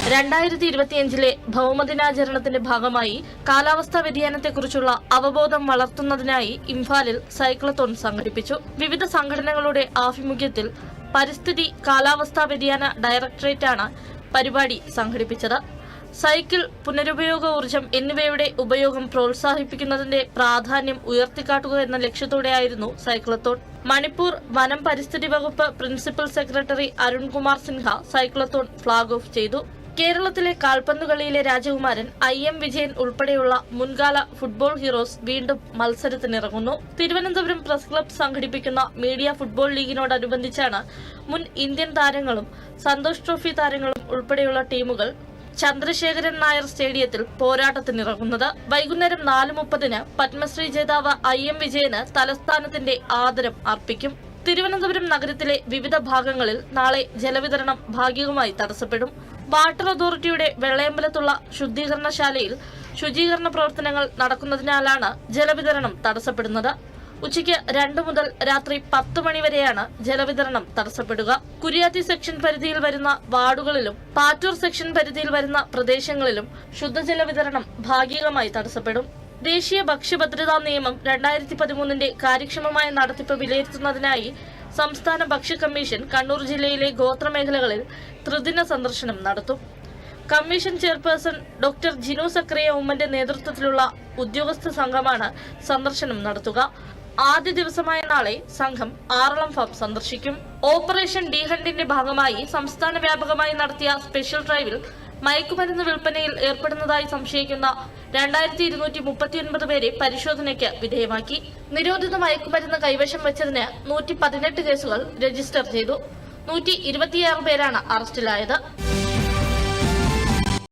2025 ഭൗമദിനാചരണത്തിന്റെ ഭാഗമായി കാലാവസ്ഥാ വ്യതിയാനത്തെക്കുറിച്ചുള്ള അവബോധം വളർത്തുന്നതിനായി ഇംഫാലിൽ സൈക്ലത്തോൺ സംഘടിപ്പിച്ചു. വിവിധ സംഘടനകളുടെ ആഭിമുഖ്യത്തിൽ പരിസ്ഥിതി കാലാവസ്ഥാ വ്യതിയാന ഡയറക്ടറേറ്റാണ് പരിപാടി സംഘടിപ്പിച്ചത്. സൈക്കിൾ, പുനരുപയോഗ ഊർജ്ജം എന്നിവയുടെ ഉപയോഗം പ്രോത്സാഹിപ്പിക്കുന്നതിന്റെ പ്രാധാന്യം ഉയർത്തിക്കാട്ടുക എന്ന ലക്ഷ്യത്തോടെയായിരുന്നു സൈക്ലത്തോൺ. മണിപ്പൂർ വനം പരിസ്ഥിതി വകുപ്പ് principal secretary Arunkumar Sinha cyclothon flag off ചെയ്തു. കേരളത്തിലെ കാൽപന്തുകളിയിലെ രാജകുമാരൻ IM വിജയൻ ഉൾപ്പെടെയുള്ള മുൻകാല ഫുട്ബോൾ ഹീറോസ് വീണ്ടും മത്സരത്തിനിറങ്ങുന്നു. തിരുവനന്തപുരം പ്രസ് ക്ലബ്ബ് സംഘടിപ്പിക്കുന്ന മീഡിയ ഫുട്ബോൾ ലീഗിനോടനുബന്ധിച്ചാണ് മുൻ ഇന്ത്യൻ താരങ്ങളും സന്തോഷ് ട്രോഫി താരങ്ങളും ഉൾപ്പെടെയുള്ള ടീമുകൾ ചന്ദ്രശേഖരൻ നായർ സ്റ്റേഡിയത്തിൽ പോരാട്ടത്തിനിറങ്ങുന്നത്. വൈകുന്നേരം 4:30 പത്മശ്രീ ജേതാവ് IM വിജയന് തലസ്ഥാനത്തിന്റെ ആദരം അർപ്പിക്കും. തിരുവനന്തപുരം നഗരത്തിലെ വിവിധ ഭാഗങ്ങളിൽ നാളെ ജലവിതരണം ഭാഗികമായി തടസ്സപ്പെടും. വാട്ടർ അതോറിറ്റിയുടെ വെള്ളയമ്പലത്തുള്ള ശുദ്ധീകരണശാലയിൽ ശുചീകരണ പ്രവർത്തനങ്ങൾ നടക്കുന്നതിനാലാണ് ജലവിതരണം തടസ്സപ്പെടുന്നത്. ഉച്ചയ്ക്ക് 2 മുതൽ രാത്രി 10 മണി വരെയാണ് ജലവിതരണം തടസ്സപ്പെടുക. കുരിയാത്തി സെക്ഷൻ പരിധിയിൽ വരുന്ന വാർഡുകളിലും പാറ്റൂർ സെക്ഷൻ പരിധിയിൽ വരുന്ന പ്രദേശങ്ങളിലും ശുദ്ധജല വിതരണം ഭാഗികമായി തടസ്സപ്പെടും. ദേശീയ ഭക്ഷ്യഭദ്രതാ നിയമം 2013 കാര്യക്ഷമമായ നടത്തിപ്പ് വിലയിരുത്തുന്നതിനായി സംസ്ഥാന ഭക്ഷ്യ കമ്മീഷൻ കണ്ണൂർ ജില്ലയിലെ ഗോത്രമേഖലകളിൽ ത്രിദിന സന്ദർശനം നടത്തും. കമ്മീഷൻ ചെയർപേഴ്സൺ ഡോക്ടർ ജിനു സക്രിയ ഉമ്മന്റെ നേതൃത്വത്തിലുള്ള ഉദ്യോഗസ്ഥ സംഘമാണ് സന്ദർശനം നടത്തുക. ആദ്യ ദിവസമായ നാളെ സംഘം ആറളം ഫാം സന്ദർശിക്കും. ഓപ്പറേഷൻ ഡി ഹണ്ടിന്റെ ഭാഗമായി സംസ്ഥാന വ്യാപകമായി നടത്തിയ സ്പെഷ്യൽ ഡ്രൈവിൽ മയക്കുമരുന്ന് വിൽപ്പനയിൽ ഏർപ്പെടുന്നതായി സംശയിക്കുന്ന 2239 പേരെ പരിശോധനയ്ക്ക് വിധേയമാക്കി. നിരോധിത മയക്കുമരുന്ന് കൈവശം വെച്ചതിന് 118 കേസുകൾ രജിസ്റ്റർ ചെയ്തു. 126 പേരാണ് അറസ്റ്റിലായത്.